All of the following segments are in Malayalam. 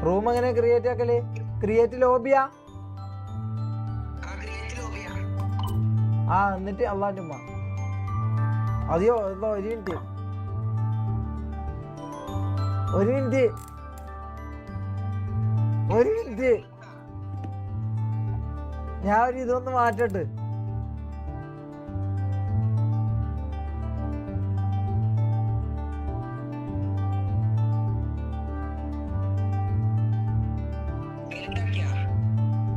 റൂം എങ്ങനെ ക്രിയേറ്റ് ആക്കല്? ക്രിയേറ്റ് ലോബിയാ? ആ എന്നിട്ട് അള്ളാന്റെ ഉമ്മ അതെയോ? ഒരു മിനിറ്റ് ഒരു മിനിറ്റ് ഒരു മിനിറ്റ് ഞാൻ ഒരു ഇതൊന്ന് മാറ്റട്ട്.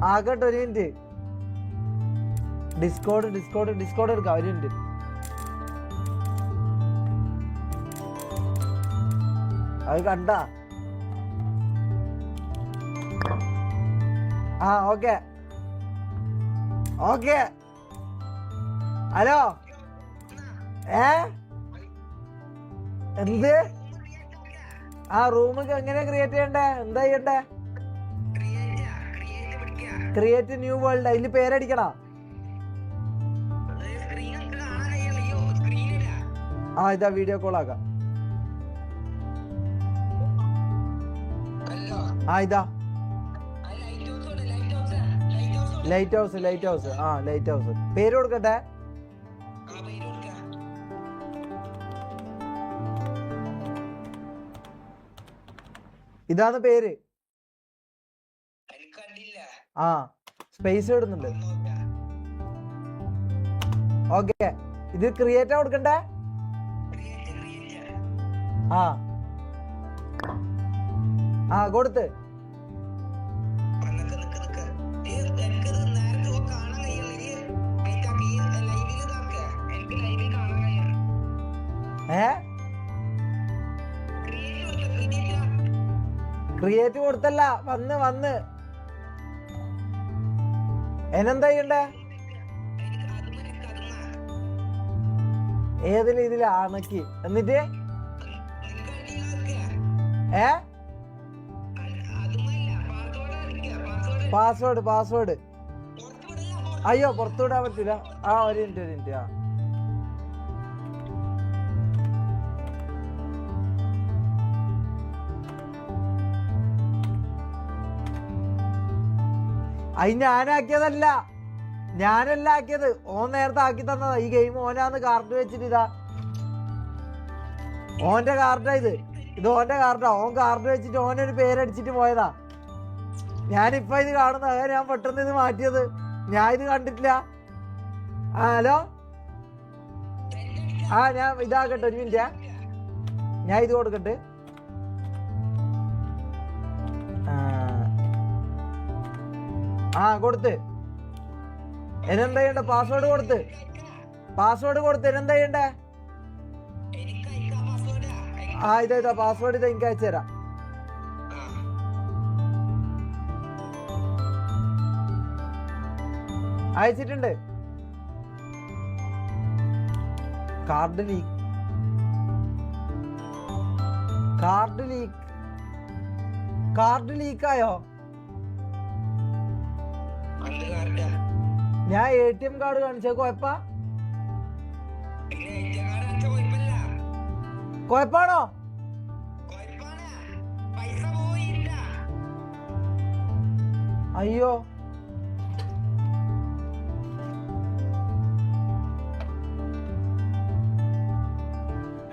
ആകട്ടെ ഒരു മിനിറ്റ്. ഡിസ്കോഡ് എടുക്കാം ഒരു മിനിറ്റ്. അത് കണ്ട? ആ ഓക്കെ ഓക്കെ. ഹലോ എന്ത്? ആ റൂം എങ്ങനെ ക്രിയേറ്റ് ചെയ്യണ്ടേ? എന്താ ചെയ്യണ്ടേ? Create new world. അതില് പേരടിക്കണ? ആ ഇതാ വീഡിയോ കോൾ ആക്കാം. ആ ഇതാ ലൈറ്റ് ഹൗസ്. ആ ലൈറ്റ് ഹൗസ്. പേര് കൊടുക്കട്ടെ? ഇതാണ് പേര്. ആ സ്പേസ് ഇടുന്നുണ്ട്. ഓക്കെ ഇത് ക്രിയേറ്റ് കൊടുക്കണ്ടേ? ആ ആ കൊടുത്ത്. ക്രിയേറ്റ് കൊടുത്തല്ല, വന്ന് എന്നെന്താ ചെയ്യണ്ടേ? ഏതിൽ ഇതിലാണക്ക് എന്നിട്ട് പാസ്വേഡ് അയ്യോ പുറത്തുവിടാൻ പറ്റൂല. ആ ഒരു മിനിറ്റ്. ആ അത് ഞാനല്ല ആക്കിയത്. ഓൻ നേരത്തെ ആക്കി തന്നതാ. ഈ ഗെയിം ഓനാന്ന് കാർഡ് വെച്ചിട്ട് ഇതാ ഓന്റെ കാർഡാ. ഇത് ഓന്റെ കാർഡാ. ഓൻ കാർഡ് വെച്ചിട്ട് ഓനൊരു പേരടിച്ചിട്ട് പോയതാ. ഞാനിപ്പ ഇത് കാണുന്ന ഞാൻ പെട്ടെന്ന് ഇത് മാറ്റിയത്. ഞാൻ ഇത് കണ്ടിട്ടില്ല. ഹലോ ആ ഞാൻ ഇതാക്കട്ടെ ഒരു മിനിറ്റ്. ഞാൻ ഇത് കൊടുക്കട്ടെ. ആ കൊടുത്ത് എന്നെന്താ ചെയ്യണ്ടേ? പാസ്വേഡ് കൊടുത്ത് എന്നെന്താ ചെയ്യണ്ടേ? ആ ഇതാ പാസ്വേഡ്. ഇത് എനിക്ക് അയച്ചു തരാം. അയച്ചിട്ടുണ്ട്. കാർഡ് ലീക്കായോ? ഞാൻ ATM കാർഡ് കാണിച്ച കൊഴപ്പാണോ? അയ്യോ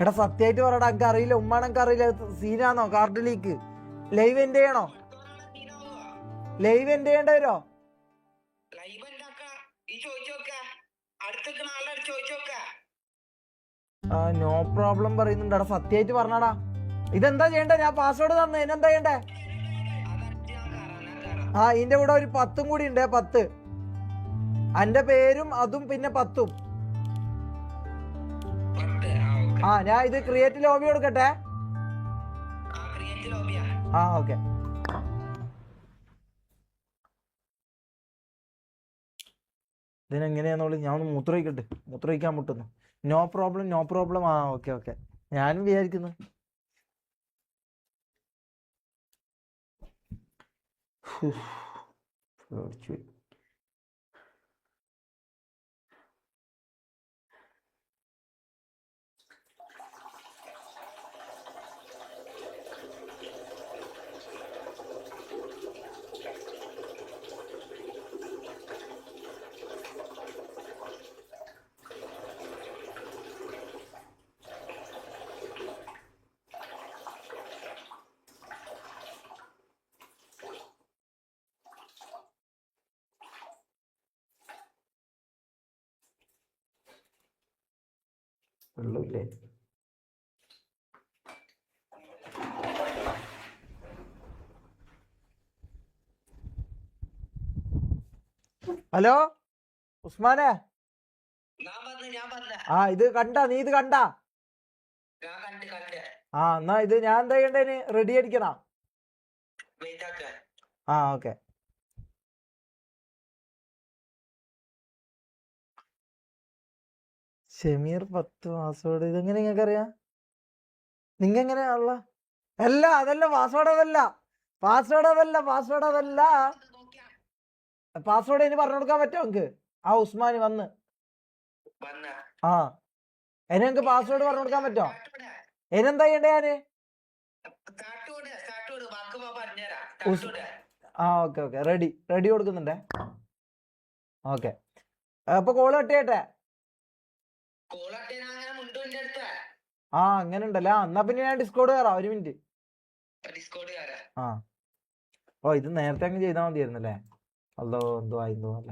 എടാ സത്യമായിട്ട് പറയടാ. എനിക്ക് അറിയില്ല. ഉമ്മാണെനിക്ക് അറിയില്ല. സീനാണോ കാർഡ് ലീക്ക്? ലൈവ് എൻഡ് ചെയ്യണോ? ലൈവ് എൻഡ് ചെയ്യേണ്ടി വരുമോ? നോ പ്രോബ്ലം പറയുന്നുണ്ട്. എടാ സത്യമായിട്ട് പറഞ്ഞടാ. ഇതെന്താ ചെയ്യണ്ടേ? ഞാൻ പാസ്വേഡ് തന്നെ. ഇതിനെന്താ ചെയ്യണ്ടേ? ആ ഇതിന്റെ കൂടെ ഒരു 10 കൂടി ഉണ്ട്. 10 എന്റെ പേരും അതും പിന്നെ 10. ആ ഞാൻ ഇത് ക്രിയേറ്റ് ലോബി കൊടുക്കട്ടെ. ആ ഓക്കെ. ഇതിനെങ്ങനെയാന്നോളൂ. ഞാൻ ഒന്ന് മൂത്രമൊഴിക്കാൻ മുട്ടുന്നു. No problem. ആ ഓക്കെ. ഞാനും വിചാരിക്കുന്നു വെള്ളമില്ലേ? ഹലോ ഉസ്മാനെ. ആ ഇത് കണ്ട, നീ ഇത് കണ്ട? ആ എന്നാ ഇത് ഞാൻ എന്താ ചെയ്യണ്ടേന്? റെഡി അടിക്കണ? ആ ഓക്കെ. ഷമീർ 10 പാസ്വേഡ്. ഇതെങ്ങനെ നിങ്ങൾക്ക് അറിയാം? നിങ്ങ എങ്ങനെ ഉള്ള? അല്ല അതല്ല പാസ്വേഡ്, അതല്ല പാസ്വേഡ്, അതല്ല പാസ്വേഡ്, അതല്ല പാസ്വേഡ്. ഇനി പറഞ്ഞു കൊടുക്കാൻ പറ്റുമോ നിങ്ങക്ക്? ആ ഉസ്മാന് വന്ന് ആ ഇനി നിങ്ങക്ക് പാസ്വേഡ് പറഞ്ഞു കൊടുക്കാൻ പറ്റുമോ? ഇനെന്താ ചെയ്യണ്ടേ ഞാന്? ആ ഓക്കെ ഓക്കെ, റെഡി റെഡി കൊടുക്കുന്നുണ്ടേ. ഓക്കെ അപ്പൊ കോള് കട്ടിയട്ടെ. ആ അങ്ങനെ ഉണ്ടല്ലേ. എന്നാ പിന്നെ ഞാൻ ഡിസ്കോഡ് കയറാം. ഒരു മിനിറ്റ്. ആ ഓ ഇത് നേരത്തെ അങ്ങ് ചെയ്താൽ മതിയായിരുന്നല്ലേ. അല്ലോ എന്തോ ആയിന്തോ അല്ല.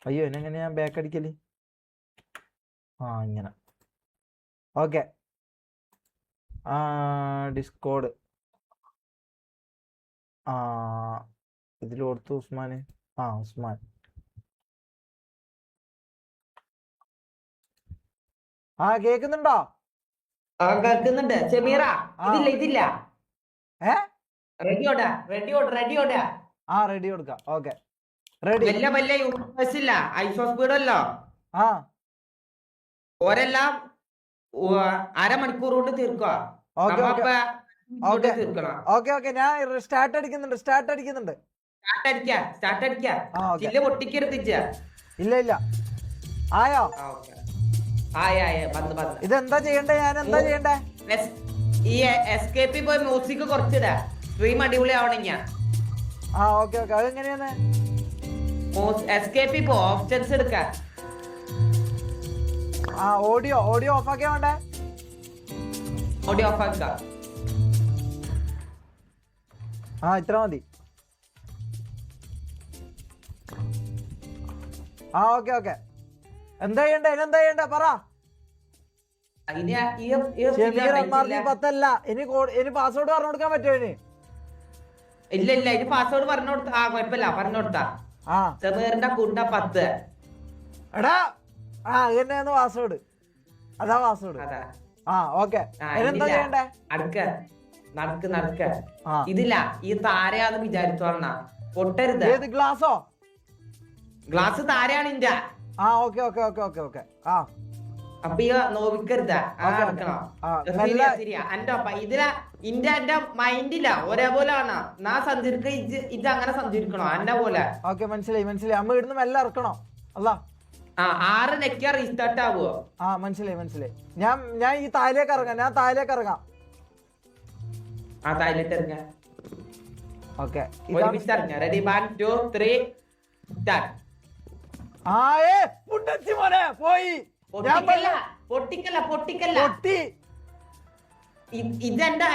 അയ്യോ എന്നെങ്ങനെ ഞാൻ ബാക്ക് അടിക്കല്? ആ ഇങ്ങനെ. ഓക്കെ ഡിസ്കോഡ് ഇതിൽ കൊടുത്തു ഉസ്മാന്. ഉസ്മാൻ കേക്കുന്നുണ്ടോ? കേൾക്കുന്നുണ്ട്. ഷമീറ ഇതില്ല ഇതില്ല. റെഡി കൊടുക്കാം. Okay ready. വലിയ വലിയ യൂണിവേഴ്സ് ഇല്ല, ഐസോ സ്പീഡല്ലോ. ഓരെല്ലാം അരമണിക്കൂർ കൊണ്ട് തീർക്കുക. ഞാൻ സ്റ്റാർട്ട് അടിക്കുന്നുണ്ട്. ഇല്ല ഇല്ല ആയോ? ഇതെന്താ ചെയ്യണ്ടേ? ഞാൻ എന്താ ചെയ്യണ്ടേ? ഈ എസ്കേപ്പിൽ പോയി മ്യൂസിക് കുറച്ചിടാ. സ്ട്രീം അടിപൊളി ആവണെങ്കിൽ ഓക്കെ ഓക്കെ. അതെങ്ങനെയാണ്? എസ്കേപ്പിൽ പോ, ഓപ്ഷൻസ് എടുക്കാൻ. ഓഡിയോ ഓഫ് ആക്കിയാ വേണ്ടേ? ഓഡിയോ ഓഫ് ആക്കുക. ഇത്ര മതി. Okay okay. എന്താ ചെയ്യണ്ടേ പറ. 10 ഇനി പാസ്വേഡ് പറഞ്ഞു കൊടുക്കാൻ പറ്റുമോ? ഇല്ല ഇല്ല, ഇനി പാസ്വേഡ് പറഞ്ഞു കൊടുത്താ കുഴപ്പമില്ല. പറഞ്ഞു കൊടുത്താ സെമീറിന്റെ കൂട്ട 10. എടാ എന്നെയാണ് പാസ്വേഡ്. അതാ പാസ്വേഡ്. ഓക്കെ. എന്താ ചെയ്യണ്ടേ? നടക്ക്. ഇതില്ല, ഈ താരയാന്ന് വിചാരിച്ചോളണ. പൊട്ടരുത്. ഏത് ഗ്ലാസോ? ഗ്ലാസ് താരയാണ് ഇന്റെ. Okay okay okay okay okay. അപ്പൊ ഈ നോവിക്കരുത്. എന്റെ മൈൻഡില്ല ഒരേപോലെ ആണ്. ഞാൻ സഞ്ചരിക്ക ഇത് അങ്ങനെ സഞ്ചരിക്കണോ എന്നെ പോലെ? ഓക്കെ മനസ്സിലായി. അമ്മ ഇടുന്ന് മെല്ലെ ഇറക്കണോ? അല്ല 6 നെക്കിയാ റീസ്റ്റാർട്ട് ആവുമോ? മനസ്സിലായി. ഞാൻ ഈ താഴേക്ക് ഇറങ്ങാം. താഴേക്ക് ഇറങ്ങാം. Okay ready 1 2 3 start. പോയി. പൊട്ടിക്കല്ല.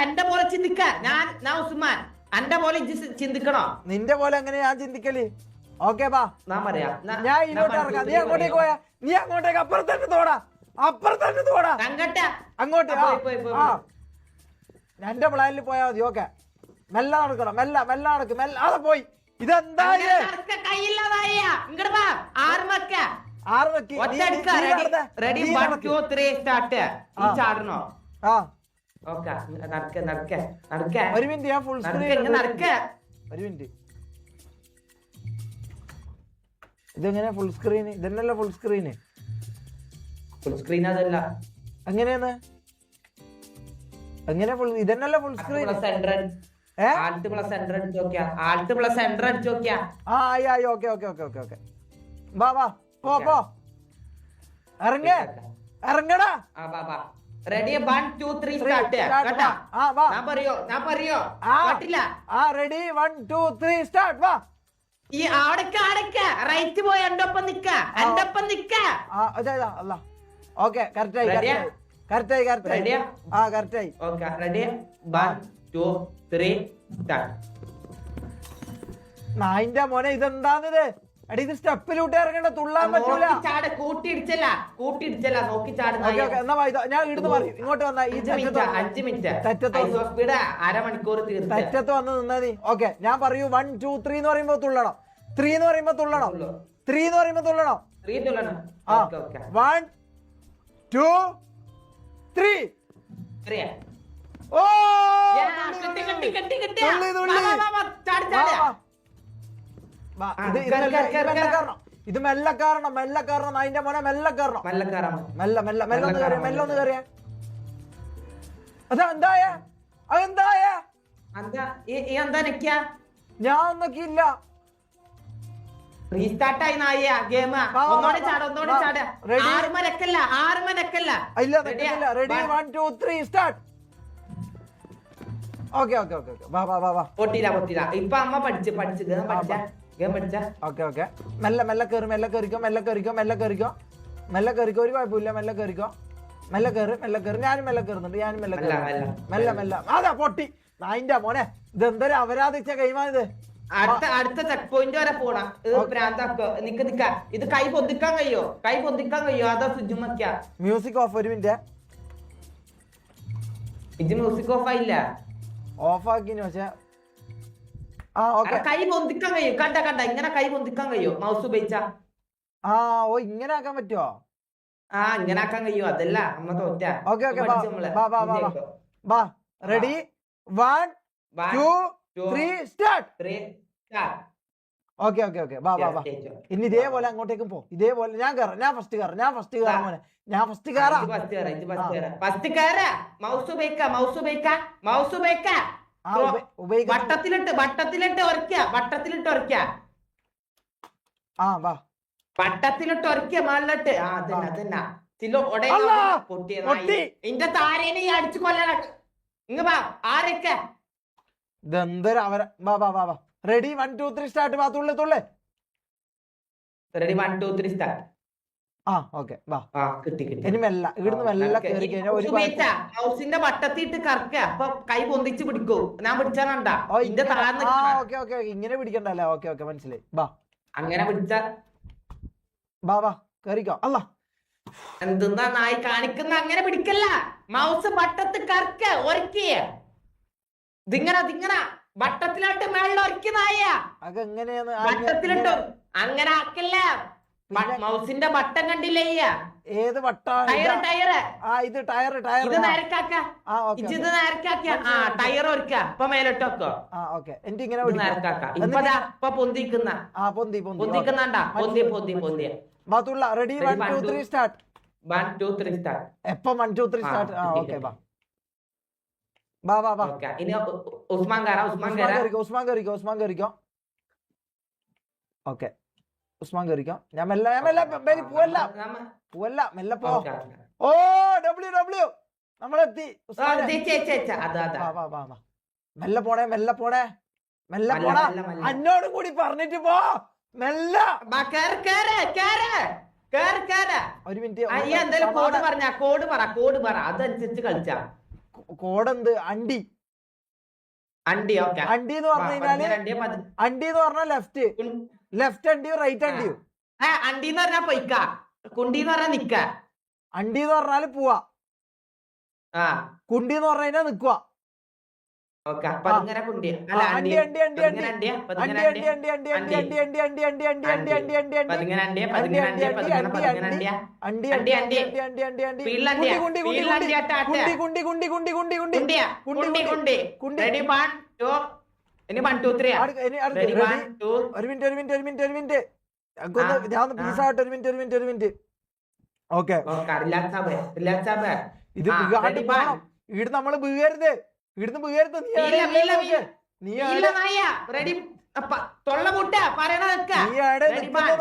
എന്റെ പോലെ ചിന്തിക്ക. ഞാൻ ഉസ്മാൻ. എന്റെ പോലെ ചിന്തിക്കണോ? നിന്റെ പോലെ എങ്ങനെ ഞാൻ ചിന്തിക്കല്? ഓക്കെ ബാ, ഞാൻ പറയാ. ഞാൻ ഇങ്ങോട്ട് ഇറങ്ങാം. നീ അങ്ങോട്ടേക്ക് പോയാ. നീ അങ്ങോട്ടേക്ക് അപ്പുറത്തന്നെ തോടാ. അങ്ങോട്ട് എന്റെ പ്ലാനിൽ പോയാ മതി. ഓക്കെ മെല്ലെ നടക്കണം. മെല്ലെ നടക്ക്. അതെ പോയി. ഇതെന്താ? ഒരു മിനിറ്റ്, ഞാൻ ഫുൾ സ്ക്രീൻ. ഒരു മിനിറ്റ്. ഇതെങ്ങനെ ഫുൾ സ്ക്രീൻ? ഇതന്നല്ല ഫുൾ സ്ക്രീന്. അതല്ല. എങ്ങനെയാണ്? എങ്ങനെ ഫുൾ? ഇതന്നല്ല ഫുൾ സ്ക്രീൻ. ഓക്കെ. വാ പോ. ഇറങ്ങടാ. Ready 1 2 3 start. ഞാൻ പറയോ? Ready 1 2 3 start. വാ. ഈ അടക്ക റൈറ്റ് പോയി എന്റെ ഒപ്പം നിക്ക. അല്ല ഓക്കെ കറക്റ്റായി. Okay ready 1 2 3 start. നായിന്റെ മോനെ ഇതെന്താണിത്? എടി ഇത് സ്റ്റെപ്പിലൂട്ട് ഇറങ്ങണ്ട, തുള്ളാൻ പറ്റൂല. കൂട്ടിയിടിച്ചല്ല നോക്കി ചാട്. എന്നാ ഞാൻ ഇടുന്ന് പറയും, ഇങ്ങോട്ട് വന്നാ ഈ 5 മിനിറ്റ് അരമണിക്കൂർ തെറ്റത്ത് വന്ന് നിന്നാ നീ. ഓക്കെ ഞാൻ പറയൂ 1 2 3 എന്ന് പറയുമ്പോ തുള്ളണം. 3 എന്ന് പറയുമ്പോ തുള്ളണം. 3 എന്ന് പറയുമ്പോ തുള്ളണം. 1 2 3. ഓ ഇത് മെല്ലെ കാരണം അതിന്റെ മോനെ മെല്ലെ കാരണം. മെല്ലെ ഒന്ന് കയറിയ അതെന്തായ ഞാൻ ഒന്നൊക്കെയില്ല. റീസ്റ്റാർട്ടായി നായ ഗെയിം. ഒന്നോടെ ചാട്. ഇല്ല റെഡി 1 2 3 സ്റ്റാർട്ട്. ഓക്കെ പൊട്ടില്ല. ഇപ്പൊ അമ്മ പഠിച്ച ഗെയിം പഠിച്ച. ഓക്കെ മെല്ലെ കയറിക്കോ. ഒരു കുഴപ്പമില്ല, മെല്ലെ കയറിക്കോ. മെല്ലെ കയറി. ഞാനും മെല്ലെ കയറുന്നുണ്ട്. മെല്ലെ അതാ പൊട്ടി. അതിന്റെ മോനെ ഇതെന്തൊരു അപരാധിച്ച ഗെയിമാണിത്. അടുത്ത ചെക്ക് പോയിന്റ് വരെ പോണം. നിക്ക ഇത് കൈ പൊന്തിക്കാൻ കഴിയോ അതോ സ്വിച്ച് വെക്ക. Music of. ഒരു മിനിറ്റ്. ഇത് മ്യൂസിക് ഓഫ് ആയില്ല. ഓഫ് ആക്കിന് പക്ഷെ കൈ പൊന്തിക്കാൻ കഴിയും. കണ്ട ഇങ്ങനെ കൈ പൊന്തിക്കാൻ കഴിയോ മൗസ് ഉപയോഗിച്ച. ഓ ഇങ്ങനെ ആക്കാൻ പറ്റുമോ? ഇങ്ങനെ ആക്കാൻ കഴിയോ? അതല്ല അമ്മ തോറ്റ. Ready 1 2 3 start. ഓക്കെ ഇനി ഇതേപോലെ അങ്ങോട്ടേക്കും പോ. ഇതേപോലെ ഞാൻ ഫസ്റ്റ് കയറാം മോനെ. ഞാൻ ഫസ്റ്റ് കയറാം. മൗസ് വട്ടത്തിലിട്ട് ഒരയ്ക്ക മാലിട്ട്. അതന്നെ പൊട്ടിയത്. ഇന്റെ താരേനെ അടിച്ചു കൊല്ലണം. ഇങ്ങ ആരൊക്കെ ഇതെന്തൊരു റെഡി 1 2 3 സ്റ്റാർട്ട്. തുള്ളേ. Ready 1 2 3 start. ഓക്കെ കിട്ടി. ഇനി മെല്ലെ ഇവിടുന്ന് മെല്ലെ കയറി കഴിഞ്ഞാൽ ഒരു മൗസിന്റെ വട്ടത്തിട്ട് കറക്ക. അപ്പൊ കൈ പൊന്തിച്ച് പിടിക്കൂ. ഞാൻ പിടിച്ചാണ്ടാ ഓക്കെ ഇങ്ങനെ പിടിക്കണ്ടല്ലേ. ഓക്കെ മനസ്സിലായി. അങ്ങനെ പിടിച്ച കേറിക്കോ. അല്ല എന്തെന്നാ നായി കാണിക്കുന്ന. അങ്ങനെ പിടിക്കല്ല. മൗസ് വട്ടത്ത് കറക്ക ഒരക്കിയ. ദിങ്ങന വട്ടത്തിലോട്ട് മേളിൽ ഒരക്കുന്നതായ. അതെങ്ങനെയാണ് വട്ടത്തിലിട്ടോ? അങ്ങനെ ആക്കല്ല. മൗസിന്റെ ബട്ടൺ കണ്ടില്ലേ? ഏത് ബട്ടാണ്? ഇത് ടയർ. ഇത് നേരക്കാക്ക. ഇത് നേരക്കാക്ക. ടയർ ഒരുക്ക. ഇപ്പൊ മേലോട്ട് വെക്കോ. എനിക്ക് ഇങ്ങനെ ഇപ്പൊ പൊന്തിക്കുന്ന. പൊന്തിക്കുന്നാണ്ടാ. പൊന്തി. Ready 1 2 3 start. 1 2 3 സ്റ്റാർട്ട്. എപ്പോ 1 2 3 സ്റ്റാർട്ട്. ഓക്കെ ഇനി ഉസ്മാൻ കയറിക്കോ. ഓക്കെ ഉസ്മാൻ കയറിക്കോ. ഞാൻ മെല്ലെ പോവല്ല മെല്ലെ പോ. ഓ ഡബ്ല്യു നമ്മളെത്തി. മെല്ലെ പോണേ. അന്നോടും കൂടി പറഞ്ഞിട്ട് പോ. മെല്ലെ ഒരു മിനിറ്റ്. കോഡ് പറ അതനുസരിച്ച് കളിച്ചാ. കോടെന്ത്? അണ്ടി എന്ന് പറഞ്ഞു കഴിഞ്ഞാല് അണ്ടി എന്ന് പറഞ്ഞാൽ ലെഫ്റ്റ് അണ്ടിയോ റൈറ്റ് അണ്ടിയോ? അണ്ടിന്ന് പറഞ്ഞാ പൊയ്ക്ക. കുണ്ടിന്ന് പറഞ്ഞാ നിക്ക. അണ്ടി എന്ന് പറഞ്ഞാല് പോവാ. കുണ്ടി എന്ന് പറഞ്ഞു കഴിഞ്ഞാൽ നിക്കുവാ. ഒരു മിനിറ്റ്. ഞാൻ പീസാട്ടെ. ഒരു മിനിറ്റ്. ഓക്കെ ഇത് ഇവിടെ നമ്മള് വീഴരുത്.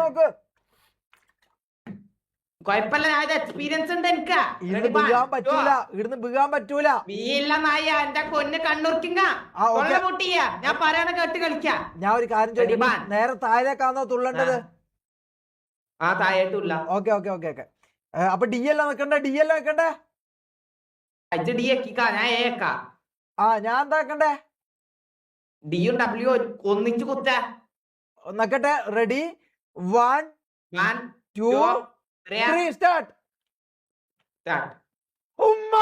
നോക്ക്. എക്സ്പീരിയൻസ് ഉണ്ട് എനിക്ക്. ഇവിടുന്ന് വീഴാൻ പറ്റൂല. എന്റെ കൊന്ന് കണ്ണൂർക്കിങ്ങ ഞാൻ പറയണ കേട്ട് കളിക്കാം. ഞാൻ ഒരു കാര്യം ചോദിക്കാം. നേരെ താഴേക്കാണോ തുള്ളേണ്ടത്? താഴേട്ടില്ല. ഓക്കെ അപ്പൊ ഡി എല്ലാം വെക്കണ്ടേ? ഞാൻ എന്താക്കണ്ടേ? ഡിയും ഡബ്ല്യു ഒന്നിച്ചു കുത്ത നോക്കട്ടെ. Ready 1 1 2 2 3 3 start. സ്റ്റാർട്ട്. ഉമ്മ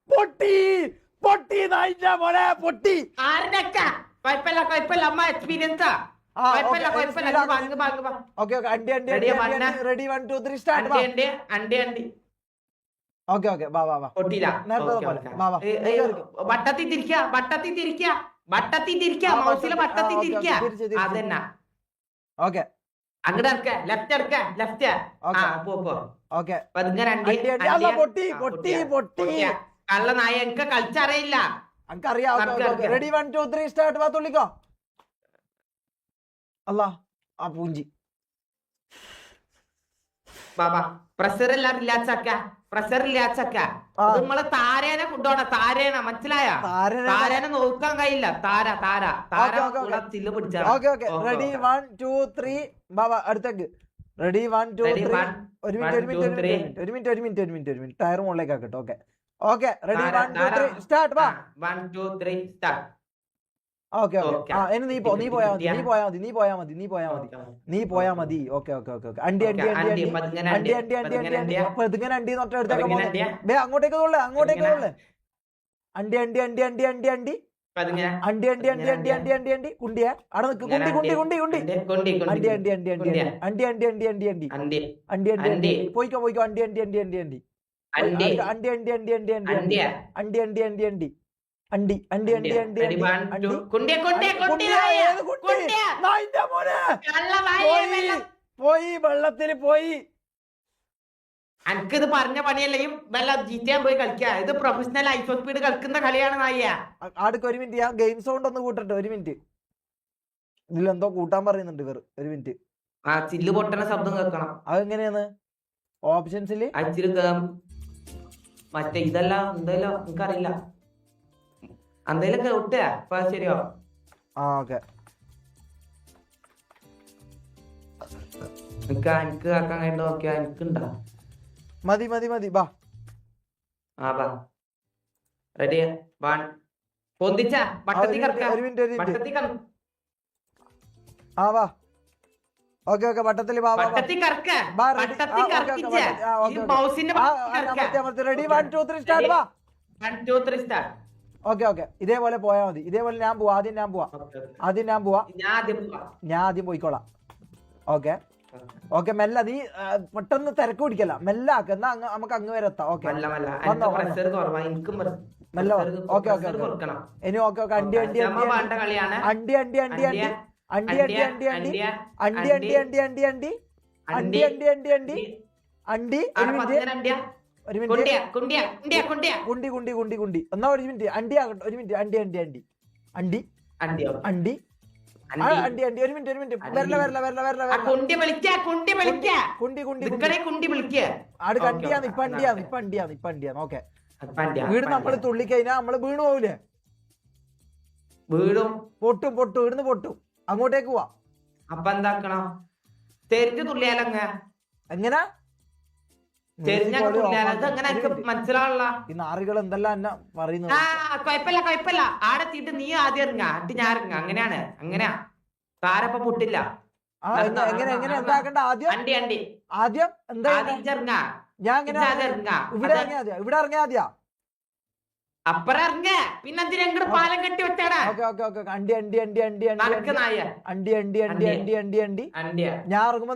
പൊട്ടി പൊട്ടി നായിന്റെ മോനെ പൊട്ടി. ആരുടെക്ക കുഴപ്പമില്ല അമ്മ എക്സ്പീരിയൻസാ. കുഴപ്പമില്ല ഓക്കെ ഓക്കെ അണ്ടി അണ്ടി Ready, റെഡി 1 2 3 സ്റ്റാർട്ട്. അണ്ടി ഓക്കെ ഓക്കെ വാ വാ വാ പൊട്ടിയില്ല. നേരത്തെ പോലെ വാ വാ വട്ടത്തി തിരിക്കുക മൗസിലെ വട്ടത്തി തിരിക്കുക. അതന്നെ. ഓക്കെ അങ്ങോട്ട് ഇറക്ക ലെഫ്റ്റ് പോ. ഓക്കെ കള്ള നായ എനിക്ക് കളിച്ചറിയില്ല. അറിയാം. Ready 1 2 3 start. വാ തുള്ളിക്കോ. അല്ലാ ആ പൂഞ്ചി ബാബാ പ്രഷർ എല്ലാം റിലാക്സ് ആക്ക. നമ്മളെ താരേനെ കൊണ്ടോണ. താരേന മനസ്സിലായ? താരേനെ നോക്കാൻ കഴിയില്ല. താര ചില്ല് പിടിച്ച. റെഡി 1 2 3 ബാബാ അടുത്തേക്ക്. റെഡി 1 2 3 ഒരു മിനിറ്റ് ടയർ മുകളിലേക്ക് ആക്കട്ടെ. Okay ready 1 2 3 start. വാ 1 2 3 സ്റ്റാർട്ട്. ഓക്കെ ഇനി നീ പോയാ മതി. ഓക്കെ അണ്ടി അങ്ങോട്ടേക്ക് തോളേ അണ്ടി കുണ്ടിയാ അവിടെ നിക്ക്. കുണ്ടി പോയിക്കോ അണ്ടി പോയി വെള്ളത്തിന് പോയി. എനിക്കിത് പറഞ്ഞ പണിയല്ലേയും വെള്ളം ജീറ്റാൻ പോയി കളിക്കുക. ഇത് പ്രൊഫഷണൽ ഐസോ സ്പീഡ് കളിക്കുന്ന കളിയാണ് നായ. ആടക്ക് ഒരു മിനിറ്റ് ഞാൻ ഗെയിം സൗണ്ട് ഒന്ന് കൂട്ടട്ടെ. ഒരു മിനിറ്റ് ഇതിലെന്തോ കൂട്ടാൻ പറയുന്നുണ്ട് ഇവർ. ഒരു മിനിറ്റ്. ആ ചില്ല് പൊട്ടണ ശബ്ദം കേൾക്കണം. അതെങ്ങനെയാണ് ഓപ്ഷൻസില്? മറ്റേ ഇതെല്ലാം എന്തല്ലോ എനിക്കറിയില്ല. എന്തേലും കേട്ടാ ശരിയോ? ഓക്കെ എനിക്ക് ആക്കാൻ കഴിഞ്ഞ നോക്കിയാ എനിക്കുണ്ടാ. മതി ബാ. ബാ റെഡി 1 പൊന്തിച്ച വട്ടത്തി വാ. ഓക്കെ വട്ടത്തില് റെഡി 1 2 3 സ്റ്റാർട്ട്. വാ 1 2 3 സ്റ്റാർട്ട്. ഓക്കെ ഇതേപോലെ പോയാ മതി. ഇതേപോലെ ഞാൻ പോവാ. ഞാൻ ആദ്യം പോയിക്കോളാം. ഓക്കെ മെല്ലെ. നീ പെട്ടെന്ന് തിരക്ക് പിടിക്കല്ല. മെല്ലെ ആക്ക. എന്നാ നമുക്ക് അങ്ങ് വരെ എത്താം. ഓക്കെ മെല്ലെ. ഓക്കെ ഇനി ഓക്കെ അണ്ടി ഒരു മിനിറ്റ്. കുണ്ടി എന്നാ ഒരു മിനിറ്റ്. അണ്ടി ആകട്ടെ. ഒരു മിനിറ്റ്. അണ്ടി ഒരു മിനിറ്റ്. വരല ആട് കണ്ടിയാന്ന്. ഇപ്പൊ അണ്ടിയാന്ന്. ഓക്കെ വീട് നമ്മള് തുള്ളിക്കഴിഞ്ഞാ നമ്മള് വീണു പോവില്ലേ? പൊട്ടും ഇവിടുന്ന് പൊട്ടും. അങ്ങോട്ടേക്ക് പോവാ. അപ്പൊ എന്താക്കണം? തെരിഞ്ഞു തുള്ളിയാലങ്ങ എങ്ങനാ മനസ്സിലാവുള്ള ഈ നാറികൾ എന്തെല്ലാം എന്നെ പറയുന്നത്. കൊഴപ്പില്ല ആടെത്തിയിട്ട് നീ ആദ്യം ഇറങ്ങ അട്ടി ഞാൻ ഇറങ്ങ. അങ്ങനെയാ താരപ്പ പൊട്ടില്ല. എങ്ങനെ എന്താക്കണ്ട? ആദ്യം എന്താ ഞാൻ ഇവിടെ ഇറങ്ങിയാ മതിയാ? അപ്പറ ഇറങ്ങ. പിന്നെ എന്തിനാ പാലം കെട്ടി വെച്ചാടാ? അണ്ടി ഞാൻ ഇറങ്ങുമ്പോ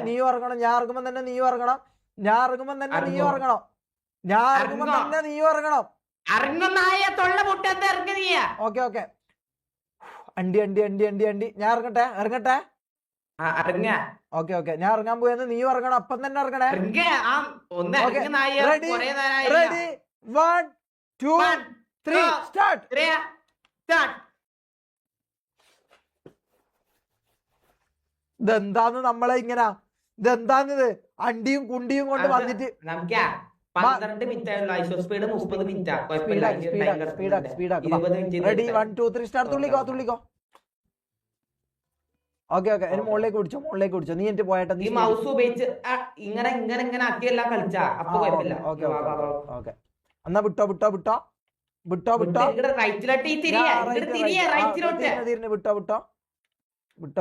നീയും ഇറങ്ങണം. ഞാൻ ഇറങ്ങുമ്പോ തന്നെ നീയും ഇറങ്ങണം. ഓക്കെ അണ്ടി ഞാൻ ഇറങ്ങട്ടെ. ഓക്കെ ഞാൻ ഇറങ്ങാൻ പോയെന്ന് നീയും ഇറങ്ങണം. അപ്പം തന്നെ ഇറങ്ങണേ. Ready 1 2 3 start. ഇതെന്താന്ന് നമ്മളെ ഇങ്ങനെ ഇതെന്താന്നിത് അണ്ടിയും കുണ്ടിയും കൊണ്ട് വന്നിട്ട് 12 minute ISO speed 30 minute. Ready 1 2 3 start. തുള്ളിക്കോ. ഓക്കെ അതിന് മുകളിലേക്ക് പിടിച്ചോ. നീ എന്നിട്ട് പോയട്ടെ. നീ മൗസ് ഉപയോഗിച്ച് ഇങ്ങനെ ആക്കിയെല്ലാം കളിച്ചാ അപ്പൊ കുഴപ്പമില്ല. ഓക്കെ എന്നാ വിട്ടോ. റൈറ്റിലോട്ട്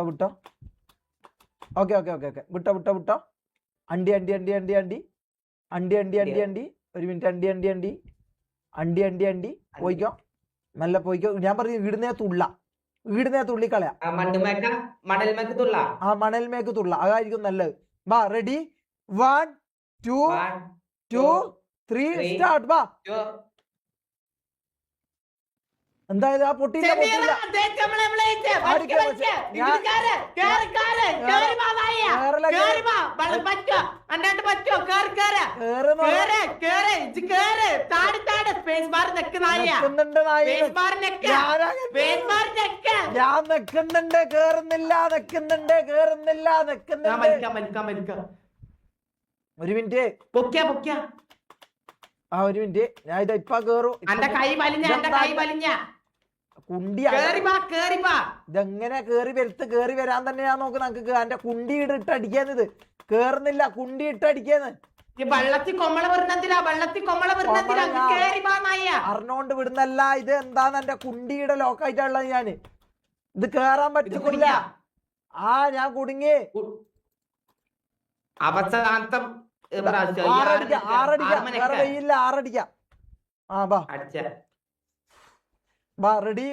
വിട്ടോ. ഓക്കെ ഓക്കെ ഓക്കെ ഓക്കെ വിട്ടോ വിട്ടോ വിട്ടോ അണ്ടി അണ്ടി അണ്ടി അണ്ടി അണ്ടി അണ്ടി അണ്ടി അണ്ടി അണ്ടി ഒരു മിനിറ്റ് അണ്ടി അണ്ടി അണ്ടി അണ്ടി അണ്ടി അണ്ടി പോയിക്കോ നല്ല പോയിക്കോ ഞാൻ പറഞ്ഞു ഇടുന്നേ തുള്ളിക്കളയാ ആ മണൽമേക്ക് തുള്ള അതായിരിക്കും നല്ലത് വാ റെഡി 1 2 3 സ്റ്റാർട്ട് വാ എന്തായത് ആ പൊട്ടിയില്ല ഞാൻ നിക്കുന്നുണ്ട് കേറുന്നില്ല ഒരു മിനിറ്റ് ആ ഒരു മിനിറ്റ് ഞാൻ ഇത് ഇപ്പൊ കേറും കുണ്ടിയാ ഇതെങ്ങനെ കേറി വരാൻ തന്നെ ഞാൻ നോക്ക് നമുക്ക് എന്റെ കുണ്ടി ഇട്ട് അടിക്കാന്നത് കേറുന്നില്ല കുണ്ടി ഇട്ട് അടിക്കാന്ന് അറിഞ്ഞോണ്ട് വിടുന്നല്ല ഇത് എന്താന്ന് എന്റെ കുണ്ടിയുടെ ലോക്കായിട്ടുള്ളത് ഞാന് ഇത് കേറാൻ പറ്റുന്നില്ല ആ ഞാൻ കുടുങ്ങി ആറടിക്കാം ആ ബാ റെഡി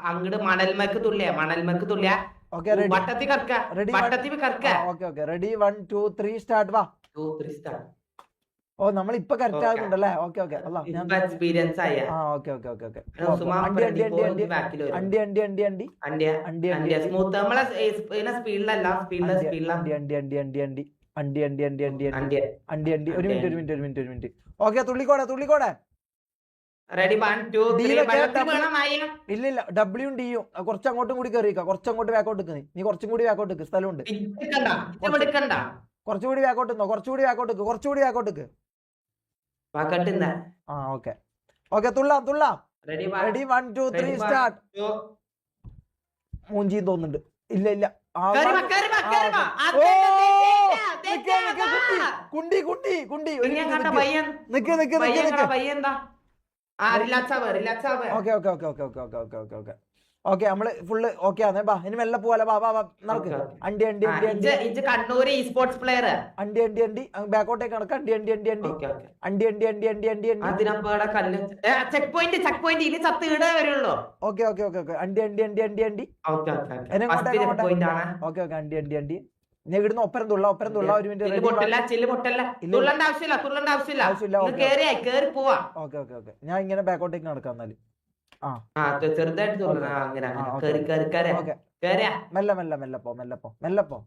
അങ്ങട് മണൽമക്ക് തുള്ളിയ റെഡി 1 2 3 സ്റ്റാർട്ട് വാ ഓ നമ്മൾ ഇപ്പൊ കറക്റ്റ് ആകുന്നുണ്ടല്ലേ ഓക്കെ ഓക്കെ എക്സ്പീരിയൻസ് ആയ അണ്ടി അണ്ടി അണ്ടി അണ്ടി അണ്ടി അണ്ടി അണ്ടി സ്മൂത്ത് നമ്മളെ സ്പീഡിലല്ല അണ്ടി അണ്ടി അണ്ടി അണ്ടി അണ്ടി അണ്ടി അണ്ടി അണ്ടി അണ്ടി അണ്ടി അണ്ടി അണ്ടി ഒരു മിനിറ്റ് ഓക്കെ തുള്ളിക്കോടെ റെഡി 1 2 3 ഇല്ല ഡബ്ല്യൂയും ഡിയും കുറച്ച് അങ്ങോട്ടും കൂടി കയറിക്ക കുറച്ചങ്ങോട്ട് ബാക്കോട്ട് നീ കുറച്ചും കൂടി ബാക്കോട്ട് സ്ഥലമുണ്ട് കുറച്ചുകൂടി ബാക്കോട്ട് ആ ഓക്കെ തുള്ളാം റെഡി 1 2 3 സ്റ്റാർട്ട് മൂഞ്ചിയും തോന്നുന്നുണ്ട് ഇല്ല കുണ്ടി ഓക്കെ നമ്മള് ഫുള്ള് ഓക്കെ ആണ് ബാ ഇനി മെല്ലെ പോവാലോ ബാ നടക്ക് അണ്ടി അണ്ടി അണ്ടി അണ്ടി കണ്ണൂർ ഈ സ്പോർട്സ് പ്ലെയർ അണ്ടി അണ്ടി അണ്ടി ബാക്കോട്ടേക്ക് നടക്ക അണ്ടി അണ്ടി അണ്ടി അണ്ടി അണ്ടി അണ്ടി അണ്ടി അണ്ടി അണ്ടി അണ്ടി ചെക്ക് പോയിന്റ് ഇനി സത്ത് ഇടേ വരുള്ളൂ ഓക്കെ അണ്ടി അണ്ടി അണ്ടി അണ്ടി അണ്ടി ഓക്കെ അണ്ടി അണ്ടി അണ്ടി ഞാൻ ഇവിടുന്ന് ഒപ്പരം തുള്ള ഒരു മിനിറ്റ് ഓക്കെ ഞാൻ ഇങ്ങനെ ബാക്കോട്ടേക്ക് നടക്കാം എന്നാല് മെല്ലെ പോ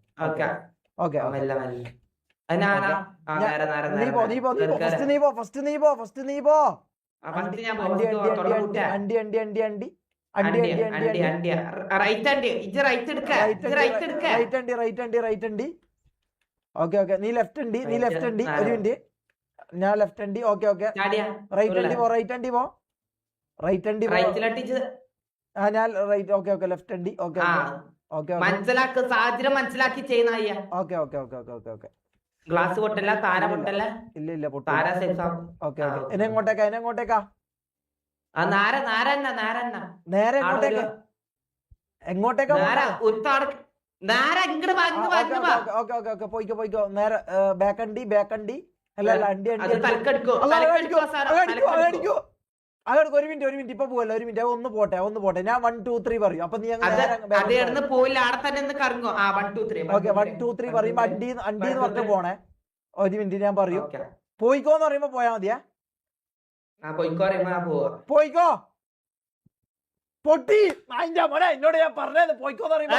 ഓക്കെ ഫസ്റ്റ് നീ പോ അണ്ടി അണ്ടി അണ്ടി അണ്ടി ഓക്കെ നീ ലെഫ്റ്റ് അണ്ടി ഒരു മിനിറ്റ് ഞാൻ ലെഫ്റ്റ് അണ്ടി ഓക്കെ റൈറ്റ് അണ്ടി പോ ഞാൻ റൈറ്റ് ഓക്കെ ലെഫ്റ്റ് അണ്ടി ഓക്കെ മനസ്സിലാക്കി ചെയ്യുന്ന ഓക്കെ ഗ്ലാസ് പൊട്ടല്ല താര പൊട്ടല്ല ഇല്ല ഓക്കെ എങ്ങോട്ടേക്കാ നേരെ എങ്ങോട്ടേക്കാ പോയിക്കോ നേരെ ബാക്കണ്ടി അല്ല അണ്ടി അങ്ങോട്ട് ഒരു മിനിറ്റ് ഇപ്പൊ പോവല്ലോ ഒരു മിനിറ്റ് ഒന്ന് പോട്ടെ ഞാൻ 1 2 3 പറയും അപ്പൊ നീ ഓക്കെ 1 2 3 പറയുമ്പോ അണ്ടി എന്ന് പറഞ്ഞു പോണേ ഒരു മിനിറ്റ് ഞാൻ പറയും പോയിക്കോന്ന് പറയുമ്പോ പോയാ മതിയാ പോയിക്കോ പൊട്ടി അതിന്റെ മോനെ എന്നോട് ഞാൻ പറഞ്ഞത് പോയിക്കോന്ന് പറയുമ്പോ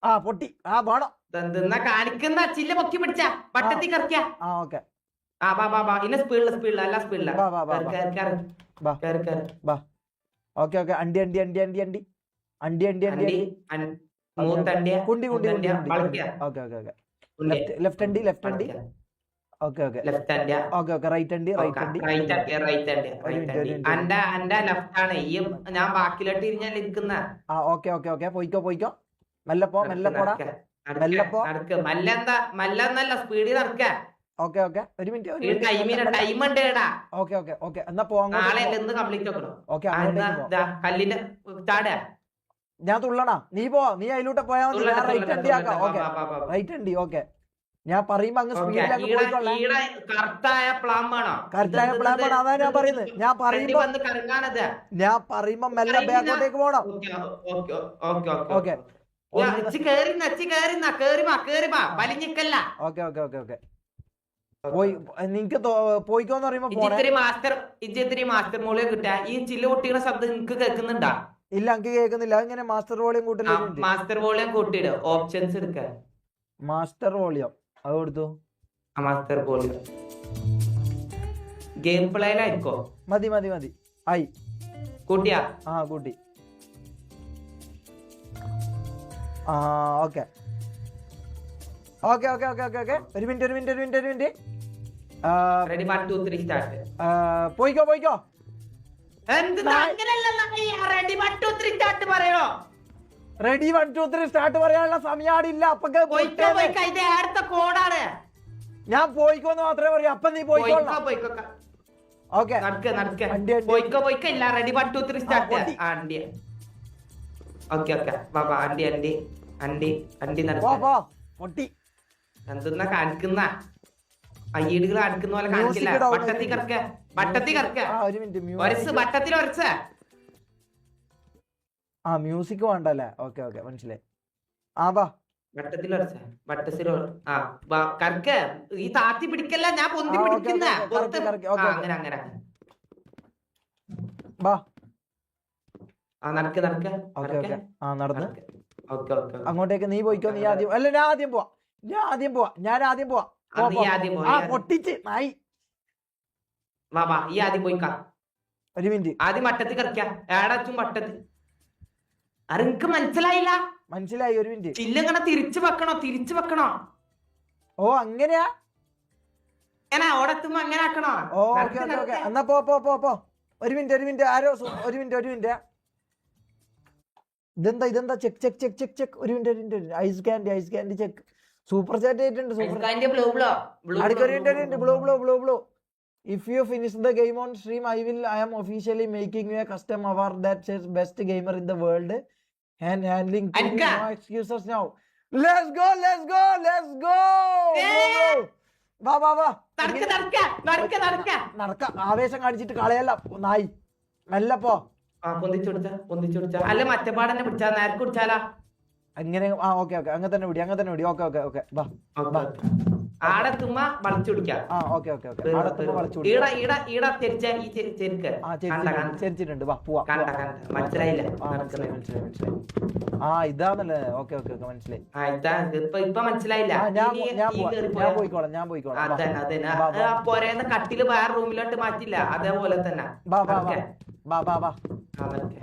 ആ പൊട്ടി ആ വേണം കാണിക്കുന്ന ചില്ല പൊക്കി പിടിച്ച പട്ടത്തി കറക്കിയ ഓക്കെ ഓക്കെ അണ്ടി അണ്ടി അണ്ടി അണ്ടി അണ്ടി അണ്ടി അണ്ടി അണ്ടി കുണ്ടി ലെഫ്റ്റ് അണ്ടി ഓക്കെ റൈറ്റ് അണ്ടി ഞാൻ ബാക്കിലോട്ട് ഇരിഞ്ഞാൽ ഇരിക്കുന്ന ഓക്കെ പോയിക്കോ മെല്ലെ പോടാ മല്ലെന്നല്ല സ്പീഡിൽ നടക്ക ഓക്കെ ഓക്കെ ഒരു മിനിറ്റ് ടൈം ഉണ്ടേടാ. ഓക്കെ ഓക്കെ ഓക്കെ എന്നാ പോവാം നാളെ എന്ത് കംപ്ലീറ്റ് ആക്കണം. ഓക്കെ അങ്ങോട്ടേക്ക് പോ. കല്ലിന്റെ ചാടാ ഞാൻ തുള്ളണ നീ പോവാ നീ അതിലൂടെ പോയാ മതി ഞാൻ റൈറ്റ് ഹണ്ടി ആക്കാം ഓക്കെ റൈറ്റ് ഹണ്ടി ഓക്കെ ഞാൻ പറയുമ്പോ അങ്ങ് സ്പീഡിൽ അങ്ങ് പോയിക്കൊള്ളേ കറക്റ്റായ പ്ലാൻ വേണോ കറക്റ്റായ പ്ലാൻ വേണം അതാ ഞാൻ പറയുന്നത് ഞാൻ പറയുമ്പോ മെല്ലെ ബാക്കോട്ടേക്ക് പോണം okay okay okay okay okay പോയി നിങ്ങക്ക് പോയിക്കോന്ന് പറയുമ്പോ മാസ്റ്റർ മോളിയെ കിട്ടാ ഈ ചില കുട്ടികളുടെ ശബ്ദം നിങ്ങക്ക് കേൾക്കുന്നുണ്ടാ? ഇല്ല എനിക്ക് കേൾക്കുന്നില്ല ഇങ്ങനെ മാസ്റ്റർ വോളിയം കൂട്ടില്ല മാസ്റ്റർ വോളിയം കൂട്ടിയിട് ഓപ്ഷൻസ് എടുക്കാൻ മാസ്റ്റർ വോളിയം അത് കൊടുത്തു മാസ്റ്റർ വോളിയം ഗെയിം പ്ലേയിലായിരിക്കോ? മതി മതി മതി ആയി കൂട്ടിയാ? ആ കൂട്ടി ആ okay okay okay okay okay okay ഒരു മിനിറ്റ് ഒരു മിനിറ്റ് ഒരു മിനിറ്റ് ഒരു മിനിറ്റ് റെഡി 1 2 3 സ്റ്റാർട്ട് പോയിക്കോ പോയിക്കോ റെഡി 1 2 3 സ്റ്റാർട്ട് പറയാനുള്ള സമയാടില്ല അപ്പൊ ഞാൻ പോയിക്കോന്ന് മാത്രമേ പറയൂ അപ്പൊ നീ പോയിക്കോളാം ഓക്കെ എന്തെന്നാ കാണിക്കുന്ന അയ്യീടുകൾ കാണിക്കുന്ന പോലെ കാണിക്കില്ല. വട്ടത്തി കറക്ക വട്ടത്തി കറക്ക വട്ടത്തിൽ ഒരച്ച ആ മ്യൂസിക് വേണ്ടല്ലേ ഓക്കെ ഓക്കെ മനസ്സിലായി ആ വാ വട്ടത്തിൽ ഒരച്ച വട്ടത്തിൽ ആ കറക്ക ഈ താത്തി പിടിക്കല്ല ഞാൻ പൊന്തി പിടിക്കുന്ന അങ്ങനെ അങ്ങനെ വാ ആ നടക്ക് നടക്ക് ആ നടന്ന് ഓക്കെ ഓക്കെ അങ്ങോട്ടേക്ക് നീ പോയിക്കോ നീ ആദ്യം അല്ല ഞാൻ ആദ്യം പോവാ ഞാൻ ആദ്യം പോവാ പൊട്ടിച്ച് നായി വാ ഈ ആദ്യം പോയിക്കാ ഒരു മിനിറ്റ് ആദ്യം വട്ടത്തിൽ കറക്കാം ഏടാച്ചും വട്ടത്തിൽ അനക്ക് മനസ്സിലായില്ല മനസ്സിലായി ഒരു മിനിറ്റ് ചില്ലങ്ങനെ തിരിച്ചു വെക്കണോ ഓ അങ്ങനെയാ ഓടെത്തുമ്പോ അങ്ങനെ ആക്കണോ? ഓക്കെ ഓക്കെ ഓക്കെ എന്നാ പോ പോ പോ പോ ഒരു മിനിറ്റ് ആരോ ഒരു മിനിറ്റ് ഇതെന്താ check check check check check ഒരു minute ice candy check super chat ആയിട്ടുണ്ട് blue if you finish the game on stream I am officially making you a custom award that says best gamer in the world and handling no excuses now let's go വാ നടക്ക ആവേശം കാണിച്ചിട്ട് കളയല്ല നായി മെല്ലെ പോ പൊന്തിച്ചു അല്ല മറ്റപ്പാടന്നെ പിടിച്ചാ നേരെ കുടിച്ചാലാ അങ്ങനെ ആ ഓക്കെ ഓക്കെ അങ്ങനെ തന്നെ വിടി ഓക്കെ ഓക്കെ ഓക്കെ വാ ആടെത്തുമ്പോ വളച്ചു പിടിക്കാം ചെരിച്ചിട്ടുണ്ട് വാ പോവാ മനസ്സിലായില്ല ആ ഇതാണല്ലേ ഓക്കെ ഓക്കെ ഓക്കെ മനസ്സിലായി ഇപ്പൊ മനസ്സിലായില്ല. ഞാൻ പോയിക്കോളാം പോരേന്ന് കട്ടില് വേറെ റൂമിലോട്ട് മാറ്റില്ല അതേപോലെ തന്നെ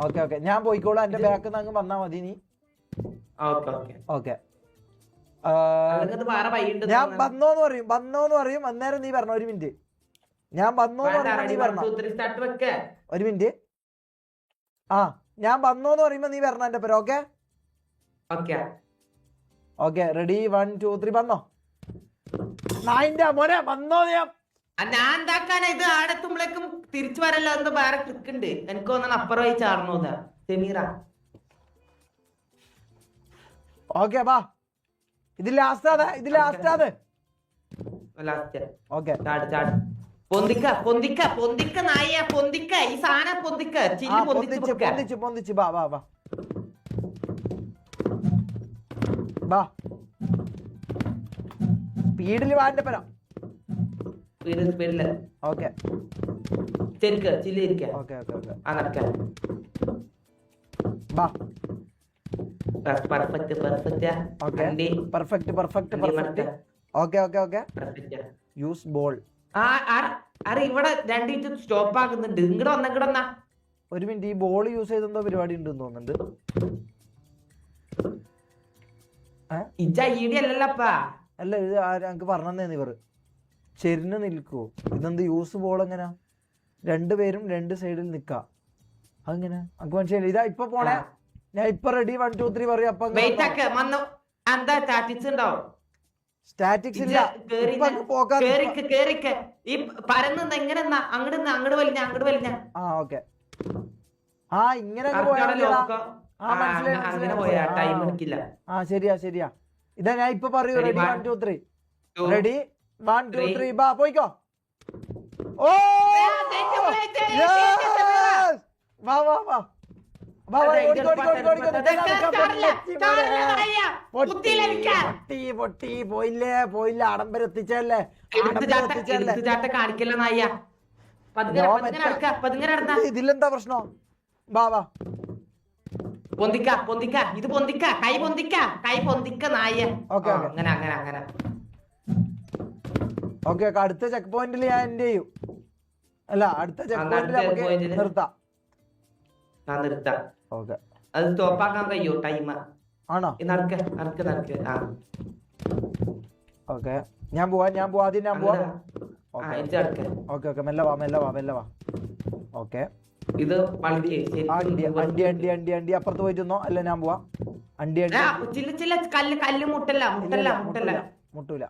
ഓക്കെ ഓക്കെ ഞാൻ പോയിക്കോളാം എന്റെ ബാക്കിൽ നിന്ന് അങ്ങ് വന്നാ മതി നീ ഓക്കെ ഞാൻ വന്നോന്ന് പറയും അന്നേരം നീ പറഞ്ഞ ഒരു മിനിറ്റ് ഞാൻ വന്നോന്ന് പറയുമ്പോ നീ പറഞ്ഞ ഒരു മിനിറ്റ് ആ ഞാൻ വന്നോന്ന് പറയുമ്പോ നീ പറഞ്ഞ എന്റെ പേര് ഓക്കെ ഓക്കെ റെഡി 1 2 3 വന്നോ നായിന്റെ മോനെ വന്നോ ഞാൻ എന്താക്കാനാ ഇത് ആടെത്തുമ്പോഴേക്കും തിരിച്ചു വരല്ലോ എന്തോ വേറെ ട്രിക്ക് ഉണ്ട് എനിക്ക് തോന്നുന്നു അപ്പുറമായി ചാടണോന്ന് സെമീറ ഓക്കെ വാ ഇത് ലാസ്റ്റ് ഓക്കെ പൊന്തിക്ക നായ പൊന്തിക്ക ഈ സാധനം പൊന്തിച്ച് വാ സ്പീഡില് വാന്റെ പര സ്പീഡില് ഓക്കെ ചില്ലിരിക്ക ഓക്കെ ഓക്കെ ഓക്കെ ആ നടക്ക വാ യൂസ് ബോൾ ഇവിടെ രണ്ടു സ്റ്റോപ്പ് ആക്കുന്നുണ്ട് ഇങ്ങോട്ട് വന്നാ ഒരു മിനിറ്റ് ഈ ബോൾ യൂസ് ചെയ്തെന്തോ പരിപാടി ഉണ്ടെന്ന് തോന്നുന്നുണ്ട് അല്ല ഇത് ഞങ്ങക്ക് പറഞ്ഞേ ഇവർ ചെരിഞ്ഞ് നിൽക്കൂ ഇതെന്ത് യൂസ് ബോൾ എങ്ങനാ രണ്ടുപേരും രണ്ട് സൈഡിൽ നിക്കാ അങ്ങനെ നമുക്ക് മനസ്സിലായില്ല ഇതാ ഇപ്പൊ പോണേ ഞാൻ ഇപ്പൊ റെഡി 1 2 3 പറയും അപ്പൊ സ്റ്റാറ്റിക്സ് ഇല്ല. ഇപ്പൊ അങ്ങ് പോക്കാൻ കേറിക്ക് ഈ പരന്ന് എങ്ങനെ അങ്ങോട്ട് വലിഞ്ഞ ആ ഓക്കെ. ആ ഇങ്ങനെ അങ്ങ് പോയാ മതിയെടാ. ആ മനസ്സിലായി അങ്ങനെ പോയാ ടൈം എടുക്കില്ല. ആ ശരിയാ. ഇതാ ഞാൻ ഇപ്പൊ പറയൂ. റെഡി 1 2 3. റെഡി 1 2 3 ബാ പോയിക്കോ. ഓ വാ വാ വാ വാ വാ പൊട്ടി പോയില്ല ആഡംബരം എത്തിച്ചല്ലേ. കാണിക്കല്ല നായ. ഇതിലെന്താ പ്രശ്നം? വാ വാ പൊന്തിക്ക ഇത് കൈ പൊന്തിക്ക നായ. ഓക്കെ അങ്ങനെ ഓക്കെ. അടുത്ത ചെക്ക് പോയിന്റിൽ ഞാൻ എൻഡ് ചെയ്യും. അല്ല അടുത്ത ചെക്ക് പോയിന്റിൽ നമുക്ക് നിർത്താം. ഓക്കെ. അത് സ്റ്റോപ്പാക്കാൻ കഴിയോ ടൈം? ആണോ? നടക്ക്. ആ ഓക്കെ. ഞാൻ പോവാ ആദ്യം ഞാൻ പോവാ. ഓക്കെ മെല്ലെ വാ. ഓക്കെ. ഇത് അണ്ടി അപ്പുറത്ത് പോയിട്ടുന്നോ? അല്ല ഞാൻ പോവാ. അണ്ടി കല്ല് മുട്ടൂല.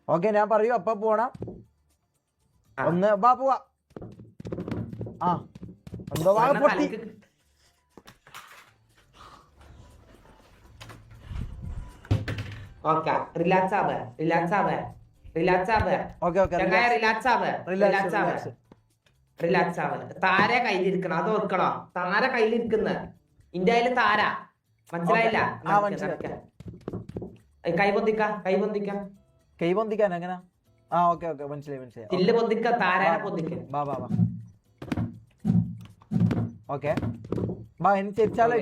ഓക്കെ ഞാൻ പറയൂ അപ്പൊ പോണം. ഒന്ന് ബാ പോവാ. ആ എന്തോ പൊട്ടി. റിലാക്സ് ആവ്. താര കയ്യിലിരിക്കണം, അത് ഓർക്കണോ? താര കയ്യിലിരിക്കുന്ന ഇന്ത്യയില് താര മനസ്സിലായില്ല? കൈ പൊന്തിക്കാൻ എങ്ങനെ? ആ ഓക്കെ മനസ്സിലായി. ചില്ല് പൊന്തിക്ക, താരനെ പൊന്തിക്ക. വാ ഓക്കെ ബാ. ഇനി ചെരിച്ചാലോ?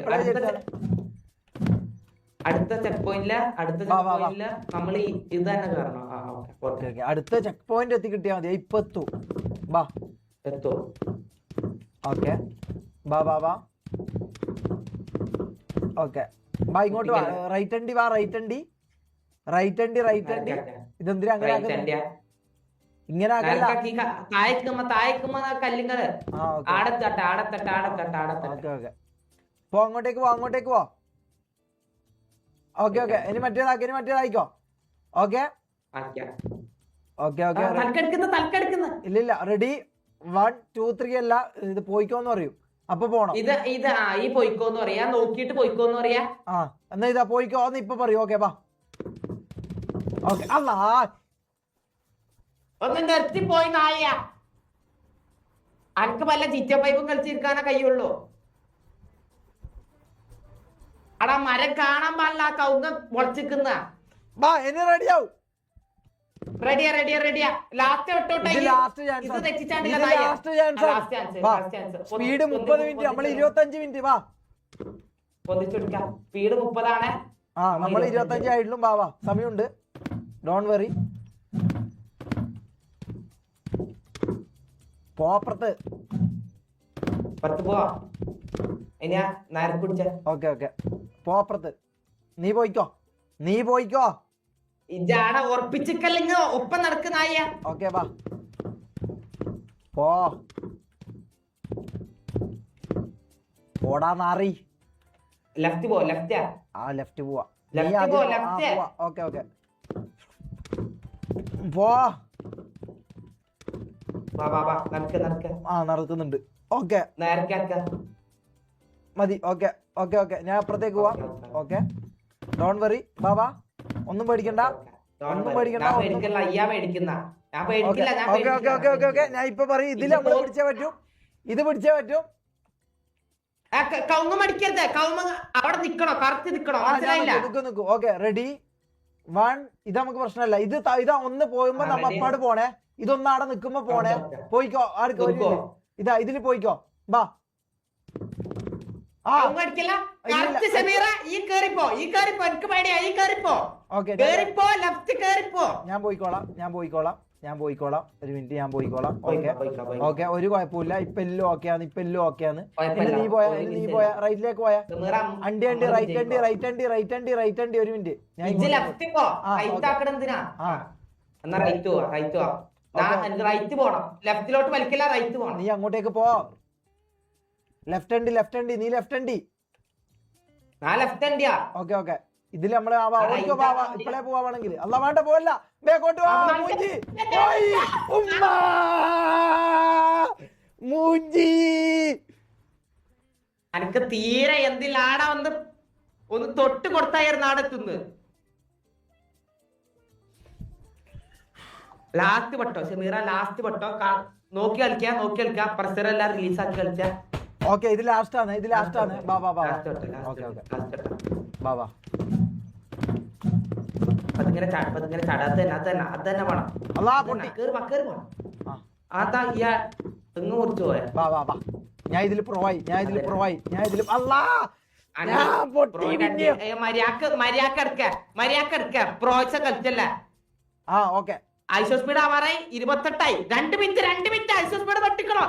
അടുത്ത ചെക്ക് പോയിന്റില് നമ്മൾ ഇത് തന്നെ കയറണം. അടുത്ത ചെക്ക് പോയിന്റ് എത്തി കിട്ടിയാ മതി. ഇപ്പൊ എത്തു. ബാ എത്തോ? ഓക്കെ ബാ. ഓക്കെ ബാ ഇങ്ങോട്ട് വാ. റൈറ്റ് ഹണ്ടി. ഇതെന്തിനാ അങ്ങനെ? ഇങ്ങനെ കല്ലുങ്ങള് പോ. അങ്ങോട്ടേക്ക് പോ. ഓക്കെ ഇനി മറ്റേതായിക്കോ. ഓക്കെ ഇല്ല. റെഡി 1 2 3 അല്ല, ഇത് പോയിക്കോന്ന് പറയൂ. അപ്പൊ പോണം. ഇത് ഈ പോയിക്കോന്ന് പറയാ, നോക്കിട്ട് പോയിക്കോന്ന് പറയാ. ആ എന്നാ ഇതാ പോയിക്കോന്ന് ഇപ്പൊ പറയൂ. ഓക്കെ ബാ. ഓക്കെ. അല്ലാ ഒന്ന് നിർത്തിപ്പോയി നായ. അനക്ക് വല്ല ചിറ്റ പൈപ്പും കളിച്ചിരിക്കാനേ കഴിയുള്ളൂ. അടാ മരം കാണാൻ പാടില്ല. കൗങ്ങ മുളച്ചിക്കുന്ന റെഡിയാവും. റെഡിയാ. ലാസ്റ്റ് സ്പീഡ് 30 മിനിറ്റ്, നമ്മൾ 25 മിനിറ്റ്. വാ പൊതിച്ചെടുക്കാം. സ്പീഡ് 30 ആണ്. ആ നമ്മൾ 25 ആയിട്ടും. വാ സമയമുണ്ട്. Don't worry. പോപ്പുറത്ത് പോവാ. ഓക്കെ പോപ്പുറത്ത്. നീ പോയിക്കോ. ഇജാട ഉറപ്പിച്ചിക്കല്ലെങ്കിൽ ഒപ്പം നടക്കുന്നായ. ഓക്കെ വാ പോടാ നാറി. ലെഫ്റ്റ് ആ ലെഫ്റ്റ് പോവാ. ഓക്കെ പോ. ആ നടക്കുന്നുണ്ട്. ഓക്കെ മതി. ഓക്കെ ഞാൻ അപ്പുറത്തേക്ക് പോവാ. Okay don't worry. വാ ഒന്നും പേടിക്കണ്ട. ഞാൻ ഇപ്പൊ പറയും. ഇതിൽ നമ്മൾ പിടിച്ചേ പറ്റും. ഇത് പിടിച്ചേ പറ്റും. കൗങ്ങ് മടിക്കരുത്. കൗങ്ങ് അവിടെ നിക്കണോ? കറക്റ്റ് നിക്കണോ? നിക്കൂ. Okay ready 1. ഇത് നമുക്ക് പ്രശ്നമല്ല. ഇതാ ഒന്ന് പോകുമ്പോ നമ്മ അപ്പാട് പോണേ. ഇതൊന്നും അവിടെ നിക്കുമ്പോ പോണേ. പോയിക്കോ. ഇതാ ഇതില് പോയിക്കോ. ബാ. ഞാൻ പോയിക്കോളാം. ഒരു മിനിറ്റ് ഞാൻ പോയിക്കോളാം. ഓക്കെ ഒരു കുഴപ്പമില്ല. ഇപ്പൊ എല്ലാം ഓക്കെയാണ്. നീ പോയാ റൈറ്റിലേക്ക് പോയാ. അണ്ടി റൈറ്റ് ഹണ്ടി. ഒരു മിനിറ്റ് നീ അങ്ങോട്ടേക്ക് പോ. ലെഫ്റ്റ് ഹണ്ടി. നീ ലെഫ്റ്റ് ഹണ്ടി. ഓക്കെ ഇതില് നമ്മള് ഇപ്പളേ പോവാണെങ്കിൽ അല്ല വേണ്ട പോവല്ല ബേക്കോട്ട് വാ മൂഞ്ചി പോയി ഉമ്മ മൂഞ്ചി അനക്ക് തീരെ എന്തിലാടാ ഒന്ന് തൊട്ട് കൊടുത്തായിരുന്നു ആടെത്തുന്നത്. Last Patau Shameera, last Patau നോക്കി കളിക്കാ പ്രസരെല്ലാം റിലീസ് ആക്കി കളിച്ചാ. ഓക്കെ ഇത് ലാസ്റ്റ് ആണ് ബാ അതിങ്ങനെ ചടാതെ അതന്നെ വേണം. അതാ തെങ്ങ് മുറിച്ചു പോയ. ഞാൻ ഇതില് പ്രൊവായി അല്ലാ മര്യാദ പ്രോച്ച കളിച്ചല്ല. ഓക്കെ ഐസോ speed ആവാറായി 28ആയി. 2 minute ISO speed പട്ടിക്കണോ?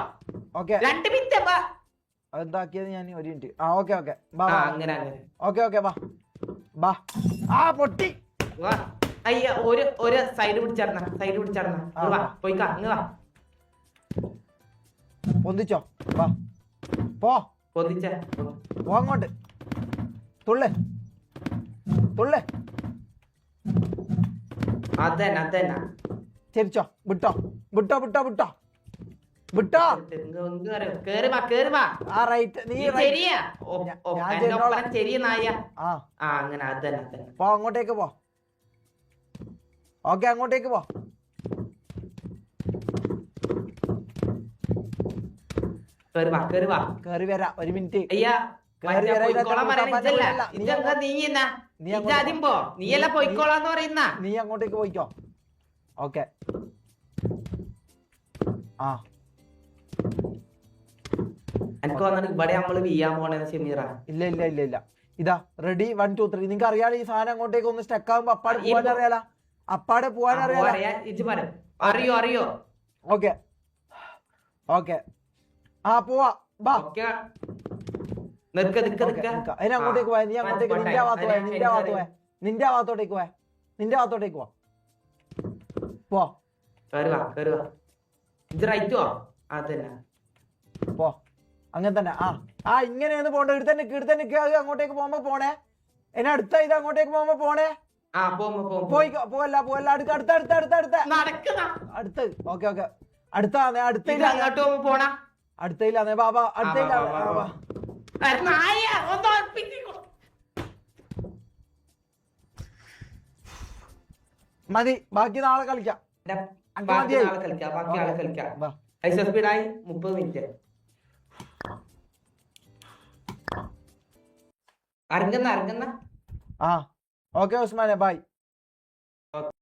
2 minute അതെന്താക്കിയത് ഞാൻ 1 മിനിറ്റ്. ഓക്കെ അങ്ങനെ ഓക്കെ ബാ പൊട്ടി. അയ്യ ഒരു സൈഡ് പിടിച്ചടന്ന പോയിക്കാ ഇങ്ങ് വാ. പൊന്തിച്ചോ വാ പോ അങ്ങോട്ട് തുള്ളേ അതന്നെ ചിരിച്ചോ വിട്ടോ കേറി വാ. ആ റൈറ്റ് നീ ശരിയാ നായ. അങ്ങനെ അതന്നെ പോ അങ്ങോട്ടേക്ക് പോ. ഓക്കെ അങ്ങോട്ടേക്ക് പോ. കേറി വാ 1 മിനിറ്റ്. അയ്യാ നീയല്ല പോയിക്കോളാന്ന് പറയുന്ന. നീ അങ്ങോട്ടേക്ക് പോയിക്കോ. ഓക്കെ എനിക്ക് വന്നിട്ട് ഇവിടെ നമ്മള് വീയാൻ പോണേന്ന് ഷമീറ. ഇല്ല ഇതാ റെഡി 1 2 3. നിങ്ങക്ക് അറിയാലോ ഈ സാധനം അങ്ങോട്ടേക്ക് ഒന്ന് സ്റ്റക്ക് ആകുമ്പോ അപ്പാടെ പോവാൻ അറിയാലോ. അറിയോ ഓക്കെ പോവാ ബാ. അതിനങ്ങോട്ടേക്ക് പോയ നീ അങ്ങോട്ടേക്ക് നിന്റെ ഭാഗത്തോട്ടേക്ക് പോ. പോ അങ്ങനെ തന്നെ. ഇങ്ങനെയാണ് പോണ്ടത്. ഇടുത്ത നിൽക്കുക. അങ്ങോട്ടേക്ക് പോകുമ്പോ പോണേ. എന്നെ അടുത്ത ഇത് അങ്ങോട്ടേക്ക് പോകുമ്പോ പോണേ. പോവല്ല അടുത്ത ഓക്കെ അടുത്തയില്ലാന്നേ ബാബാ അടുത്തയില്ല. മതി ബാക്കി നാളെ കളിക്കാം. 30 മിനിറ്റ് അരങ്ങുന്ന ഓക്കെ ഉസ്മാനെ ബൈ.